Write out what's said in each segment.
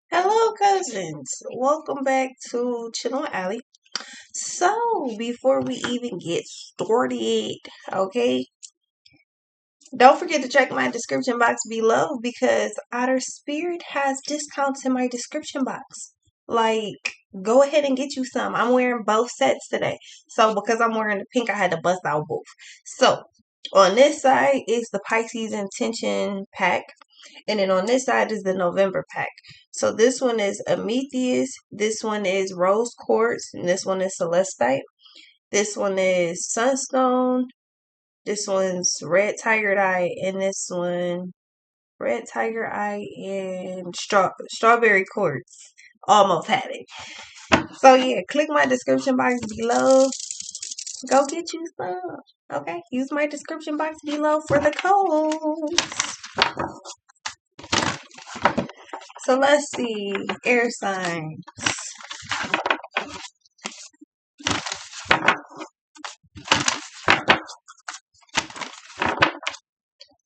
Hello, cousins. Welcome back to Chill on Alley. So, before we even get started, okay, don't forget to check my description box below because Outer Spirit has discounts in my description box. Like, go ahead and get you some. I'm wearing both sets today. So, because I'm wearing the pink, I had to bust out both. So, on this side is the Pisces Intention pack. And then on this side is the November pack. So this one is Amethyst, this one is Rose Quartz, and this one is Celestite. This one is Sunstone, this one's Red Tiger Eye, and this one Red Tiger Eye and Strawberry Quartz. Almost had it. So yeah, click my description box below. Go get you some. Okay, use my description box below for the code. So let's see. Air sign.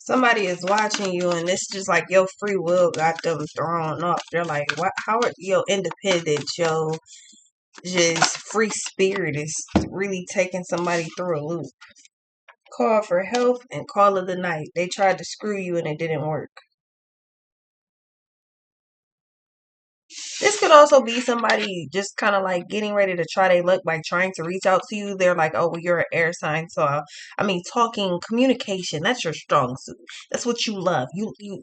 Somebody is watching you and it's just like your free will got them thrown off. They're like, what? How are your independence, your just free spirit is really taking somebody through a loop? Call for help and call of the night. They tried to screw you and it didn't work. This could also be somebody just kind of like getting ready to try their luck by trying to reach out to you. They're like, oh, well, you're an air sign. So, I mean, talking, communication, that's your strong suit. That's what you love. You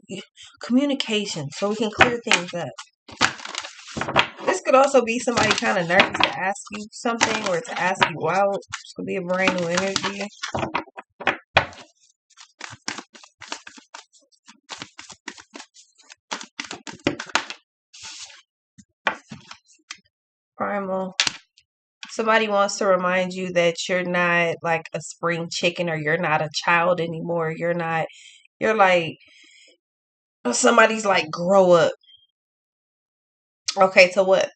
communication, so we can clear things up. This could also be somebody kind of nervous to ask you something or to ask you out. This could be a brand new energy. Primal. Somebody wants to remind you that you're not like a spring chicken or you're not a child anymore. You're like, somebody's like, grow up. Okay, to what?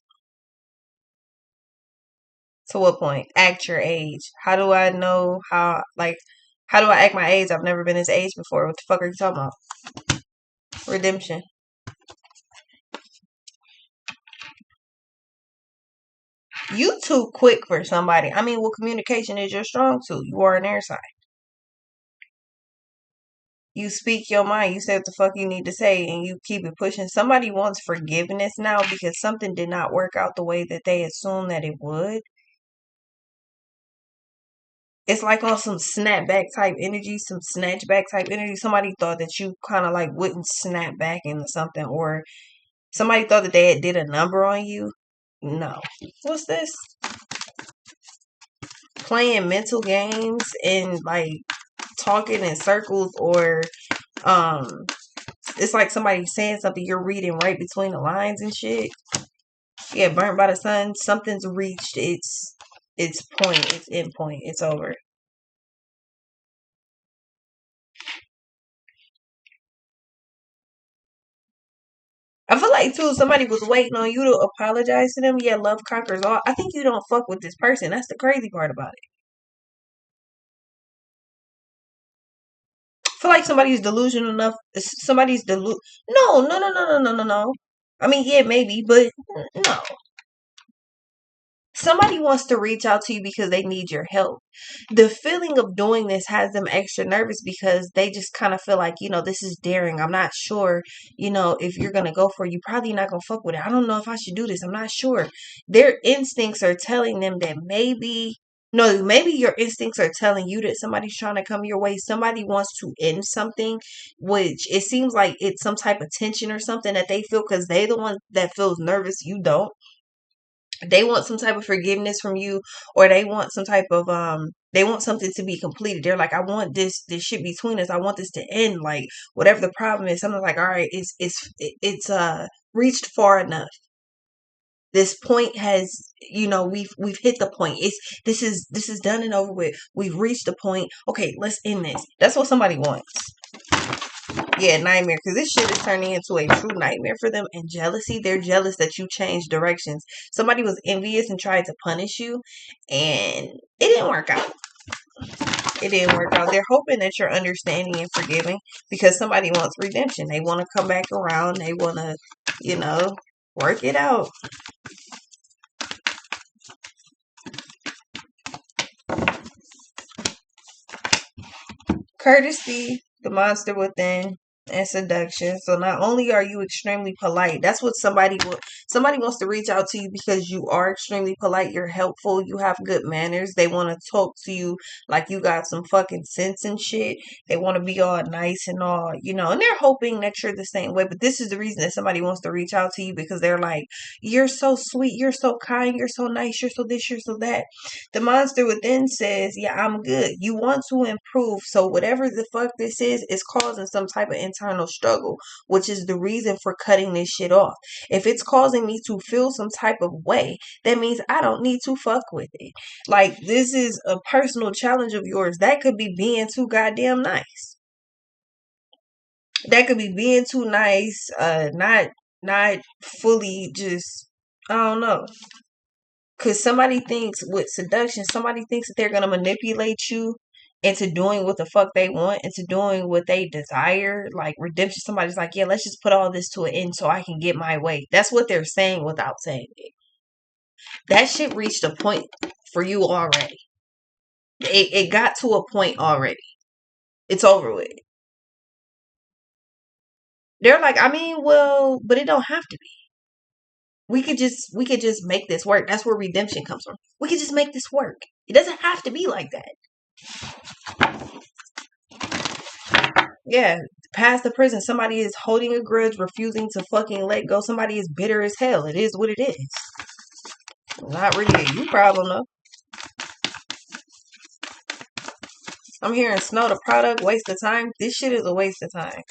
To what point? Act your age. How do I know how do I act my age? I've never been this age before. What the fuck are you talking about? Redemption. You too quick for somebody. I mean, well, communication is your strong suit. You are an air sign. You speak your mind. You say what the fuck you need to say and you keep it pushing. Somebody wants forgiveness now because something did not work out the way that they assumed that it would. It's like on some snapback type energy, some snatchback type energy. Somebody thought that you kind of like wouldn't snap back into something, or somebody thought that they had did a number on you. No. What's this? Playing mental games and like talking in circles, or um it's like somebody saying something you're reading right between the lines and shit. Yeah, burnt by the sun. Something's reached its point, its end point. It's over. I feel like too, somebody was waiting on you to apologize to them. Yeah, love conquers all. I think you don't fuck with this person. That's the crazy part about it. I feel like somebody's delusional enough. Somebody's No, no, no, no, no, no, no, no. I mean, yeah, maybe, but no. Somebody wants to reach out to you because they need your help. The feeling of doing this has them extra nervous because they just kind of feel like, this is daring. I'm not sure, if you're going to go for it. You're probably not going to fuck with it. I don't know if I should do this. I'm not sure. Their instincts are telling them that maybe, no, maybe your instincts are telling you that somebody's trying to come your way. Somebody wants to end something, which it seems like it's some type of tension or something that they feel because they the one that feels nervous. You don't. They want some type of forgiveness from you, or they want some type of they want something to be completed. They're like, I want this shit between us. I want this to end. Like whatever the problem is, something like, all right, it's reached far enough. This point has, we've hit the point. This is done and over with. We've reached the point. Okay, let's end this. That's what somebody wants. Yeah, nightmare. Because this shit is turning into a true nightmare for them. And jealousy, they're jealous that you changed directions. Somebody was envious and tried to punish you, and it didn't work out. It didn't work out. They're hoping that you're understanding and forgiving because somebody wants redemption. They want to come back around. They want to, you know. Work it out. Courtesy, the monster within, and seduction. So not only are you extremely polite, that's what somebody wants to reach out to you because you are extremely polite, you're helpful, you have good manners. They want to talk to you like you got some fucking sense and shit. They want to be all nice and all, and they're hoping that you're the same way. But this is the reason that somebody wants to reach out to you because they're like, you're so sweet, you're so kind, you're so nice, you're so this, you're so that. The monster within says, yeah, I'm good. You want to improve. So whatever the fuck this is causing some type of internal struggle, which is the reason for cutting this shit off. If it's causing me to feel some type of way, that means I don't need to fuck with it. Like, this is a personal challenge of yours. That could be being too goddamn nice. That could be being too nice, not fully just, I don't know. Because somebody thinks with seduction, somebody thinks that they're going to manipulate you into doing what the fuck they want, into doing what they desire. Like redemption, somebody's like, yeah, let's just put all this to an end so I can get my way. That's what they're saying without saying it. That shit reached a point for you already. It got to a point already. It's over with. They're like, I mean, well, but it don't have to be. We could just make this work. That's where redemption comes from. We could just make this work. It doesn't have to be like that. Yeah, past the prison, somebody is holding a grudge, refusing to fucking let go. Somebody is bitter as hell. It is what it is. Not really a you problem though. I'm hearing snow the product, waste of time. This shit is a waste of time.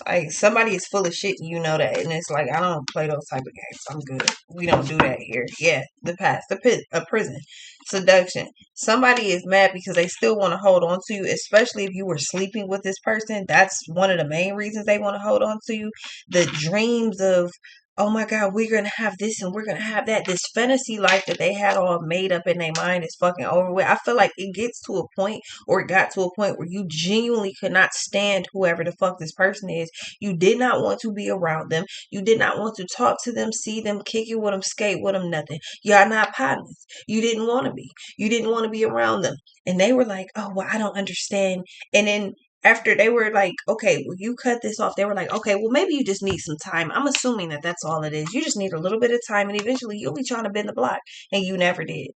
Like somebody is full of shit, and you know that, and it's like I don't play those type of games. I'm good. We don't do that here. Yeah, the past, the pit, a prison, seduction. Somebody is mad because they still want to hold on to you, especially if you were sleeping with this person. That's one of the main reasons they want to hold on to you. The dreams of, oh my God, we're gonna have this and we're gonna have that. This fantasy life that they had all made up in their mind is fucking over with. I feel like it gets to a point, or it got to a point where you genuinely could not stand whoever the fuck this person is. You did not want to be around them. You did not want to talk to them, see them, kick it with them, skate with them, nothing. Y'all not partners. You didn't want to be. You didn't want to be around them. And they were like, oh, well, I don't understand. And then after they were like, okay, well, you cut this off, they were like, okay, well, maybe you just need some time. I'm assuming that that's all it is. You just need a little bit of time, and eventually you'll be trying to bend the block. And you never did.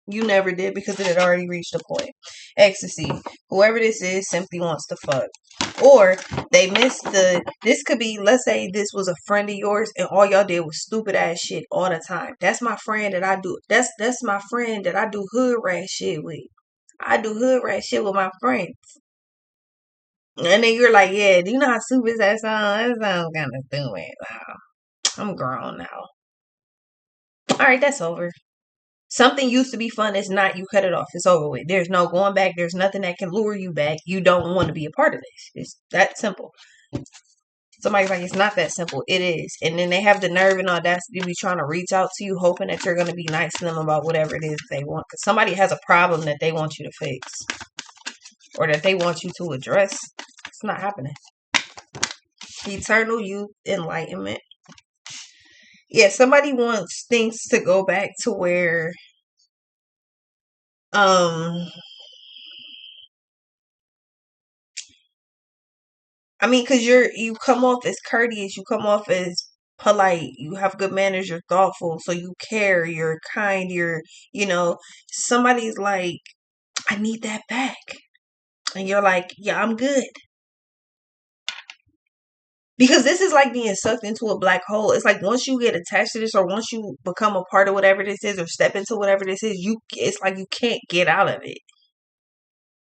You never did because it had already reached a point. Ecstasy. Whoever this is simply wants to fuck. Or they missed this could be, let's say this was a friend of yours and all y'all did was stupid ass shit all the time. That's my friend that I do that's my friend that I do hood rat shit with. I do hood rat shit with my friends. And then you're like, yeah, do you know how stupid that song? That sounds kind of stupid. Wow. I'm grown now. All right, that's over. Something used to be fun. It's not. You cut it off. It's over with. There's no going back. There's nothing that can lure you back. You don't want to be a part of this. It's that simple. Somebody's like, it's not that simple. It is. And then they have the nerve and audacity to be trying to reach out to you, hoping that you're going to be nice to them about whatever it is they want. Because somebody has a problem that they want you to fix or that they want you to address. It's not happening. Eternal youth, enlightenment. Yeah, somebody wants things to go back to where um I mean, because you come off as courteous, you come off as polite, you have good manners, you're thoughtful, so you care, you're kind, somebody's like, I need that back. And you're like, yeah, I'm good. Because this is like being sucked into a black hole. It's like once you get attached to this, or once you become a part of whatever this is, or step into whatever this is, it's like you can't get out of it.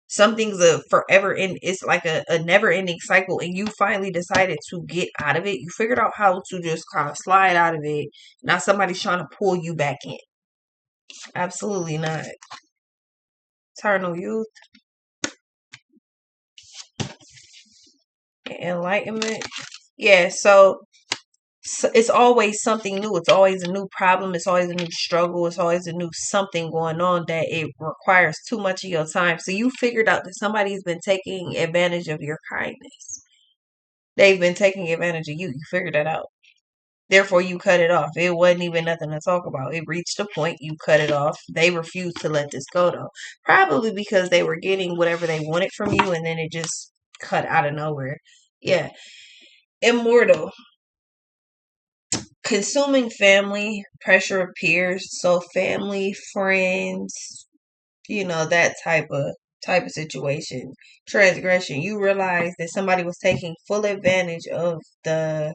Something's a forever and it's like a never ending cycle, and you finally decided to get out of it. You figured out how to just kind of slide out of it. Now somebody's trying to pull you back in. Absolutely not. Eternal youth, enlightenment. Yeah, so it's always something new. It's always a new problem. It's always a new struggle. It's always a new something going on that it requires too much of your time. So you figured out that somebody's been taking advantage of your kindness. They've been taking advantage of you. You figured that out. Therefore, you cut it off. It wasn't even nothing to talk about. It reached a point, you cut it off. They refused to let this go, though. Probably because they were getting whatever they wanted from you, and then it just cut out of nowhere. Yeah. Immortal. Consuming family, pressure of peers. So family, friends, that type of situation. Transgression. You realize that somebody was taking full advantage of the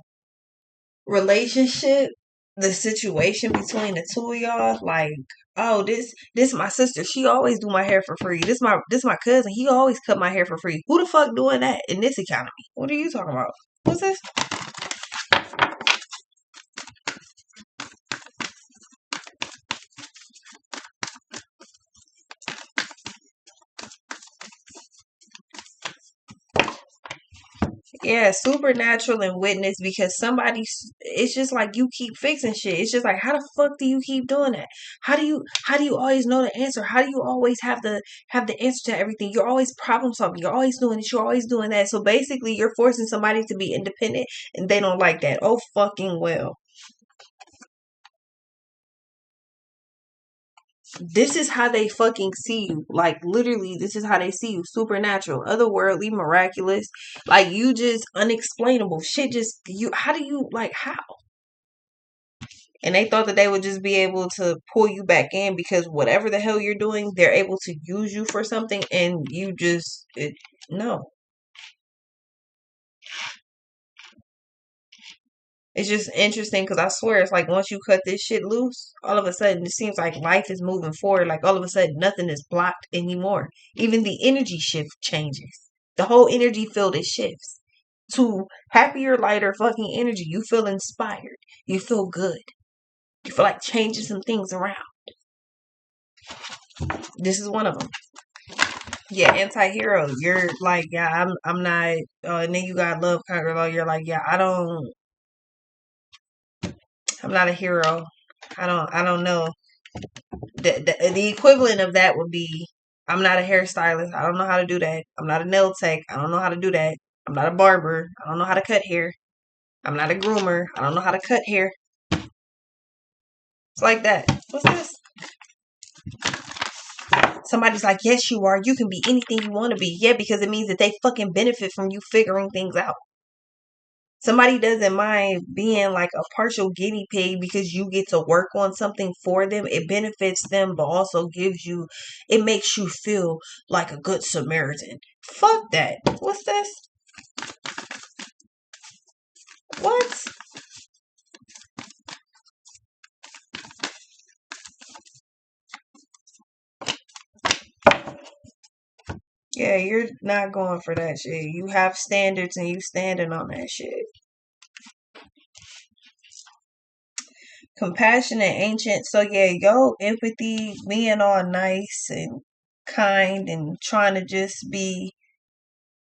relationship, the situation between the two of y'all. Like, oh, this my sister, she always do my hair for free. This my cousin, he always cut my hair for free. Who the fuck doing that in this economy? What are you talking about? What's this? Yeah, supernatural and witness, because it's just like you keep fixing shit. It's just like, how the fuck do you keep doing that? How do you always know the answer? How do you always have the answer to everything? You're always problem solving. You're always doing this. You're always doing that. So basically, you're forcing somebody to be independent, and they don't like that. Oh fucking well. This is how they fucking see you. Like, literally, this is how they see you. Supernatural, otherworldly, miraculous. Like, you just unexplainable shit. Just you. How do you, like, how? And they thought that they would just be able to pull you back in because whatever the hell you're doing, they're able to use you for something, and no. It's just interesting because I swear it's like once you cut this shit loose, all of a sudden it seems like life is moving forward. Like all of a sudden nothing is blocked anymore. Even the energy shift changes. The whole energy field it shifts to happier, lighter fucking energy. You feel inspired. You feel good. You feel like changing some things around. This is one of them. Yeah, anti-hero. You're like, yeah, I'm not. And then you got love conquer all. You're like, yeah, I'm not a hero. I don't know. The equivalent of that would be, I'm not a hairstylist. I don't know how to do that. I'm not a nail tech. I don't know how to do that. I'm not a barber. I don't know how to cut hair. I'm not a groomer. I don't know how to cut hair. It's like that. What's this? Somebody's like, yes, you are. You can be anything you want to be. Yeah, because it means that they fucking benefit from you figuring things out. Somebody doesn't mind being like a partial guinea pig because you get to work on something for them. It benefits them, but also it makes you feel like a good Samaritan. Fuck that. What's this? What? Yeah, you're not going for that shit. You have standards and you standing on that shit. Compassionate, ancient. So yeah, yo, empathy, being all nice and kind and trying to just be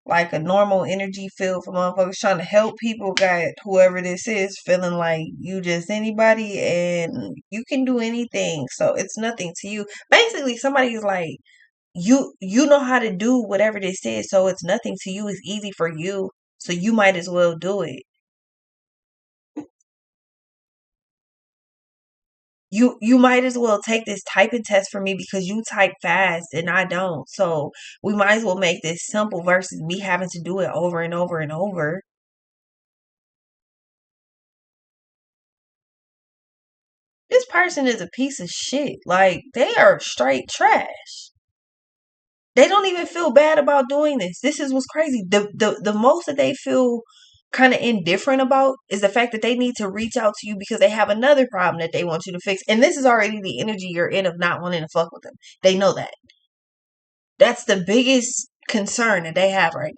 like a normal energy field for motherfuckers trying to help people, got whoever this is feeling like you just anybody and you can do anything, so it's nothing to you. Basically somebody's like, you know how to do whatever this is, so it's nothing to you, it's easy for you, so you might as well do it. You might as well take this typing test for me because you type fast and I don't, so we might as well make this simple versus me having to do it over and over and over. This person is a piece of shit. Like, they are straight trash. They don't even feel bad about doing this. This is what's crazy. The most that they feel kind of indifferent about is the fact that they need to reach out to you because they have another problem that they want you to fix. And this is already the energy you're in of not wanting to fuck with them. They know that. That's the biggest concern that they have right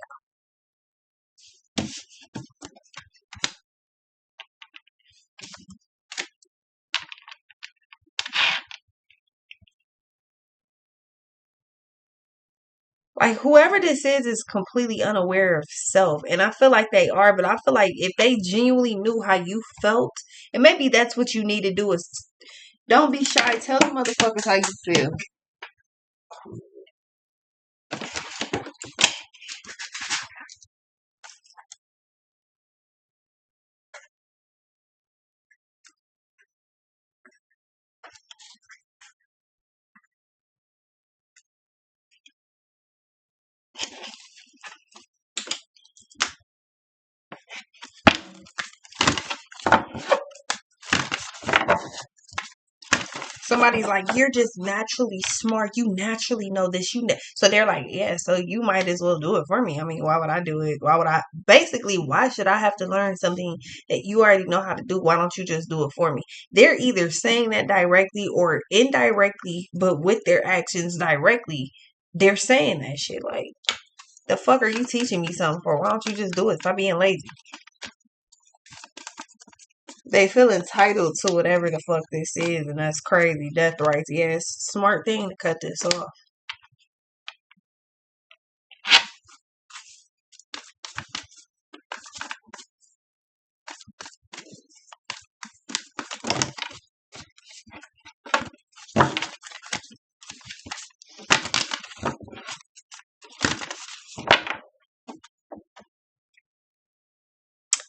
Like whoever this is completely unaware of self. And I feel like they are, but I feel like if they genuinely knew how you felt, and maybe that's what you need to do is don't be shy. Tell the motherfuckers how you feel. Somebody's like, you're just naturally smart. You naturally know this. So they're like, yeah, so you might as well do it for me. I mean, why would I do it? Why would I? Basically, why should I have to learn something that you already know how to do? Why don't you just do it for me? They're either saying that directly or indirectly, but with their actions directly, they're saying that shit. Like, the fuck are you teaching me something for? Why don't you just do it? Stop being lazy. They feel entitled to whatever the fuck this is, and that's crazy. Death rights. Yes, smart thing to cut this off.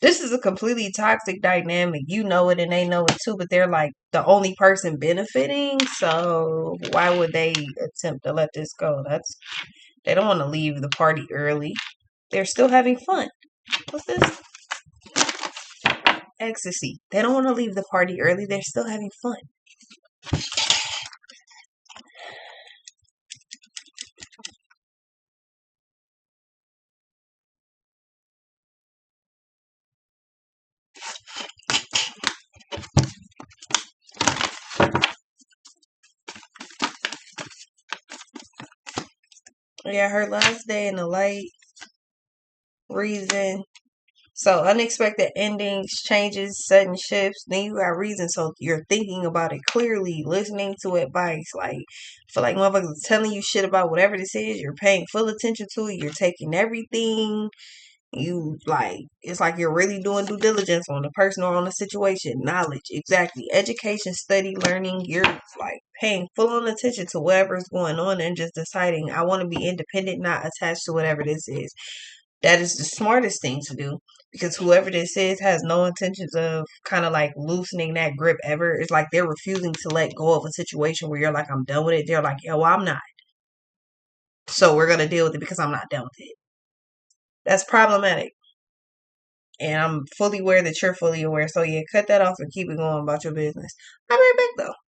This is a completely toxic dynamic. You know it and they know it too, but they're like the only person benefiting. So why would they attempt to let this go? They don't want to leave the party early. They're still having fun. What's this? Ecstasy. They don't want to leave the party early. They're still having fun. Yeah, her last day in the light reason. So unexpected endings, changes, sudden shifts. Then you got reason. So you're thinking about it clearly, listening to advice. Like, I feel like motherfuckers are telling you shit about whatever this is. You're paying full attention to it. You're taking everything. You like, it's like you're really doing due diligence on the person or on the situation. Knowledge, exactly. Education, study, learning. You're like paying full on attention to whatever's going on and just deciding I want to be independent, not attached to whatever this is. That is the smartest thing to do because whoever this is has no intentions of kind of like loosening that grip ever. It's like they're refusing to let go of a situation where you're like, I'm done with it. They're like, yo, well, I'm not. So we're going to deal with it because I'm not done with it. That's problematic. And I'm fully aware that you're fully aware. So yeah, cut that off and keep it going about your business. I'll be right back though.